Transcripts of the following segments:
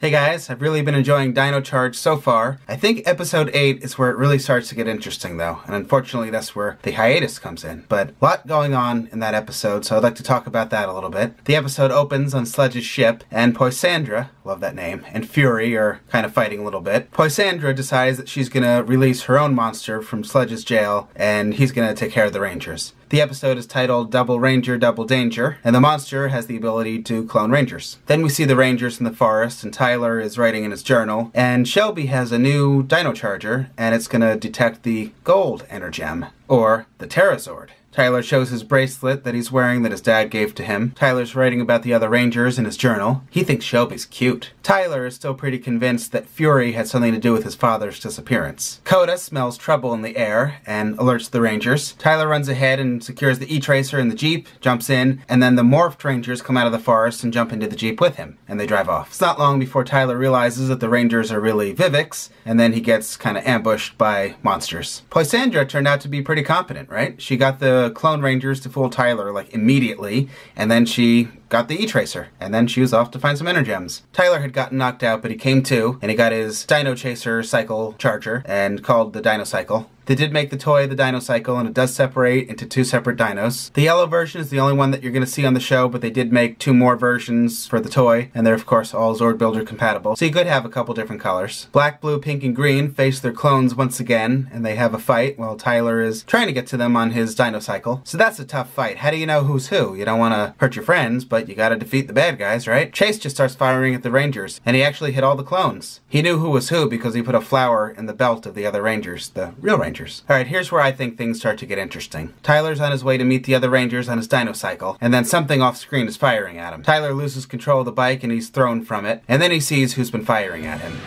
Hey guys, I've really been enjoying Dino Charge so far. I think episode 8 is where it really starts to get interesting though, and unfortunately that's where the hiatus comes in. But a lot going on in that episode, so I'd like to talk about that a little bit. The episode opens on Sledge's ship, and Poisandra, love that name, and Fury are kind of fighting a little bit. Poisandra decides that she's gonna release her own monster from Sledge's jail, and he's gonna take care of the Rangers. The episode is titled Double Ranger, Double Danger, and the monster has the ability to clone Rangers. Then we see the Rangers in the forest, and Tyler is writing in his journal, and Shelby has a new Dino Charger, and it's gonna detect the Gold Energem, or the Terrazord. Tyler shows his bracelet that he's wearing that his dad gave to him. Tyler's writing about the other Rangers in his journal. He thinks Shelby's cute. Tyler is still pretty convinced that Fury had something to do with his father's disappearance. Coda smells trouble in the air and alerts the Rangers. Tyler runs ahead and secures the E-Tracer in the Jeep, jumps in, and then the morphed Rangers come out of the forest and jump into the Jeep with him, and they drive off. It's not long before Tyler realizes that the Rangers are really Vivix, and then he gets kind of ambushed by monsters. Poisandra turned out to be pretty competent, right? She got the clone Rangers to fool Tyler like immediately, and then she got the E-Tracer, and then she was off to find some Energems. Tyler had gotten knocked out, but he came to, and he got his Dino Chaser Cycle Charger, and called the Dino Cycle. They did make the toy the Dino Cycle, and it does separate into 2 separate dinos. The yellow version is the only one that you're going to see on the show, but they did make 2 more versions for the toy, and they're of course all Zord Builder compatible, so you could have a couple different colors. Black, blue, pink, and green face their clones once again, and they have a fight while Tyler is trying to get to them on his Dino Cycle. So that's a tough fight. How do you know who's who? You don't want to hurt your friends, but you gotta defeat the bad guys, right? Chase just starts firing at the Rangers, and he actually hit all the clones. He knew who was who because he put a flower in the belt of the other Rangers, the real Rangers. Alright, here's where I think things start to get interesting. Tyler's on his way to meet the other Rangers on his Dino Cycle, and then something off screen is firing at him. Tyler loses control of the bike and he's thrown from it, and then he sees who's been firing at him.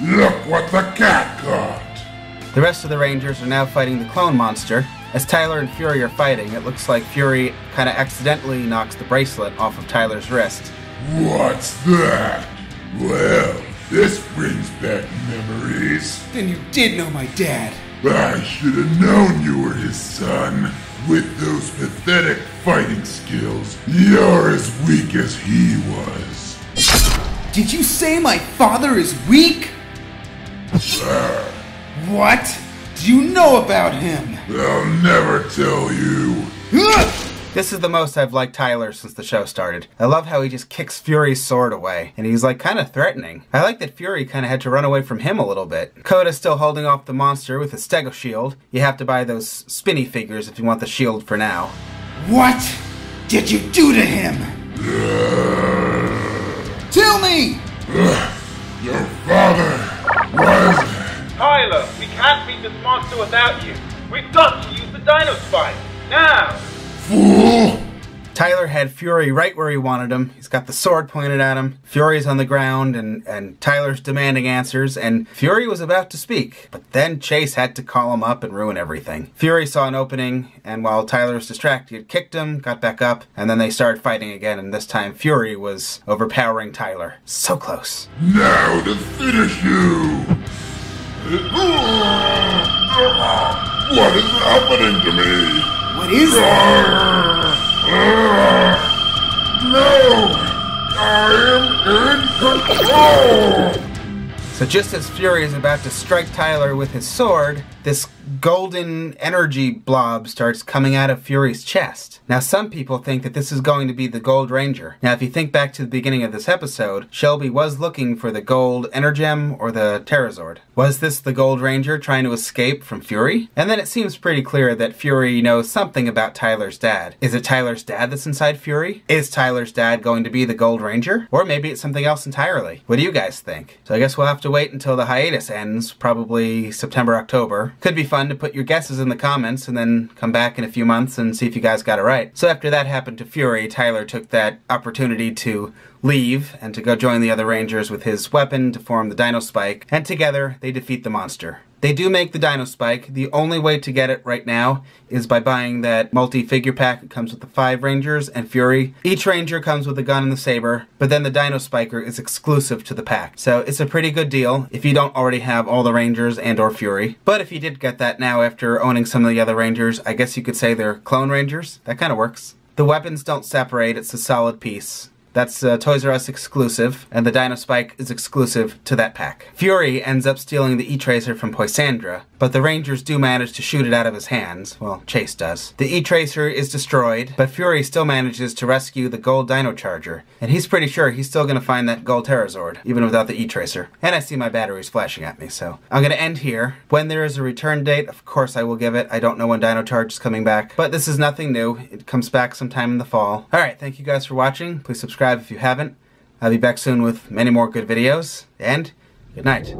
Look what the cat caught! The rest of the Rangers are now fighting the clone monster. As Tyler and Fury are fighting, it looks like Fury kind of accidentally knocks the bracelet off of Tyler's wrist. What's that? Well, this brings back memories. Then you did know my dad. I should have known you were his son. With those pathetic fighting skills, you're as weak as he was. Did you say my father is weak? What do you know about him? I'll never tell you. This is the most I've liked Tyler since the show started. I love how he just kicks Fury's sword away, and he's like kind of threatening. I like that Fury kind of had to run away from him a little bit. Coda's still holding off the monster with a Stego shield. You have to buy those spinny figures if you want the shield for now. What did you do to him? Tell me! Your father was... Tyler, we can't beat this monster without you. We've got to use the Dino Spike. Now! Fool! Tyler had Fury right where he wanted him. He's got the sword pointed at him. Fury's on the ground, and Tyler's demanding answers, and Fury was about to speak. But then Chase had to call him up and ruin everything. Fury saw an opening, and while Tyler was distracted, he kicked him, got back up, and then they started fighting again, and this time Fury was overpowering Tyler. So close. Now to finish you! What is happening to me? What is it? No! I am in control! So just as Fury is about to strike Tyler with his sword, this golden energy blob starts coming out of Fury's chest. Now some people think that this is going to be the Gold Ranger. Now if you think back to the beginning of this episode, Shelby was looking for the Gold Energem or the Terrazord. Was this the Gold Ranger trying to escape from Fury? And then it seems pretty clear that Fury knows something about Tyler's dad. Is it Tyler's dad that's inside Fury? Is Tyler's dad going to be the Gold Ranger? Or maybe it's something else entirely. What do you guys think? So I guess we'll have to wait until the hiatus ends, probably September, October. Could be fun to put your guesses in the comments and then come back in a few months and see if you guys got it right. So after that happened to Fury, Tyler took that opportunity to leave and to go join the other Rangers with his weapon to form the Dino Spike, and together they defeat the monster. They do make the Dino Spike. The only way to get it right now is by buying that multi-figure pack. It comes with the 5 Rangers and Fury. Each Ranger comes with a gun and the saber, but then the Dino Spiker is exclusive to the pack. So it's a pretty good deal if you don't already have all the Rangers and or Fury. But if you did get that now after owning some of the other Rangers, I guess you could say they're clone Rangers. That kind of works. The weapons don't separate, it's a solid piece. That's Toys R Us exclusive, and the Dino Spike is exclusive to that pack. Fury ends up stealing the E-Tracer from Poisandra, but the Rangers do manage to shoot it out of his hands. Well, Chase does. The E-Tracer is destroyed, but Fury still manages to rescue the gold Dino Charger, and he's pretty sure he's still gonna find that gold Terrazord, even without the E-Tracer. And I see my batteries flashing at me, so I'm gonna end here. When there is a return date, of course I will give it. I don't know when Dino Charge is coming back, but this is nothing new. It comes back sometime in the fall. Alright, thank you guys for watching. Please subscribe if you haven't. I'll be back soon with many more good videos, and good night.